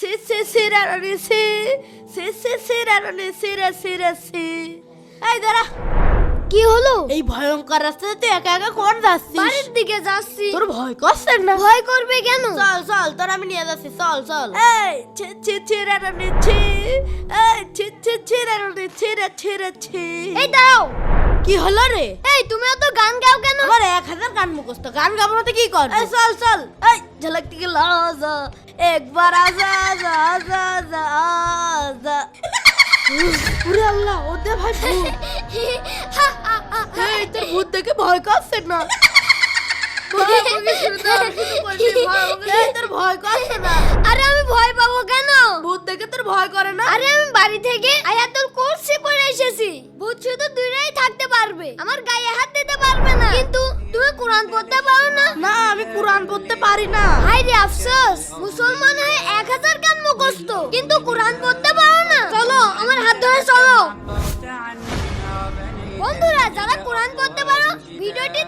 এই দাঁড়া, কি হলো? এই ভয়ঙ্কর রাস্তাতে তুই একা একা কোন যাচ্ছিস? বাড়ির দিকে যাচ্ছি। তোর ভয় করছে না? ভয় করবে কেন? চল চল, তোর আমি নিয়ে যাচ্ছি, চল চল। এই ছি ছি ছি রে রে ছি, এই ছি ছি ছি রে রে ছি রে ছি রে ছি। এই দাও। কি হলো রে? এই তুমি এত গান গাও কেন? আমার 1000 গান মুখস্থ, গান গাবো না তো কি কর? এই চল চল, এই ঝলক থেকে লাজা একবার আজা আজা আজা আজা আজা। ওরে আল্লাহ, ওদের ভাই ভূত। এই তোর ভূত দেখে ভয় করছে না? তোর ভয় করছে না? আরে আমি ভয় পাবো কেন? ভূত দেখে তোর ভয় করে না? আরে আমি বাড়ি থেকে আয়াতুল কুরসি পড়ে এসেছি। ভূত শুধু দূরেই থাকতে পারবে, আমার গায়ে হাত দিতে পারবে না। কিন্তু তুমি কোরআন পড়তে পারো না? না, আমি কোরআন পড়তে পারি না। হায় রে আফসোস, মুসলমান হয়ে 1000 গান মুখস্থ, কিন্তু কোরআন পড়তে পারো না। চলো আমার হাত ধরে চলো। বন্ধুরা, যারা কোরআন পড়তে পারো ভিডিওটি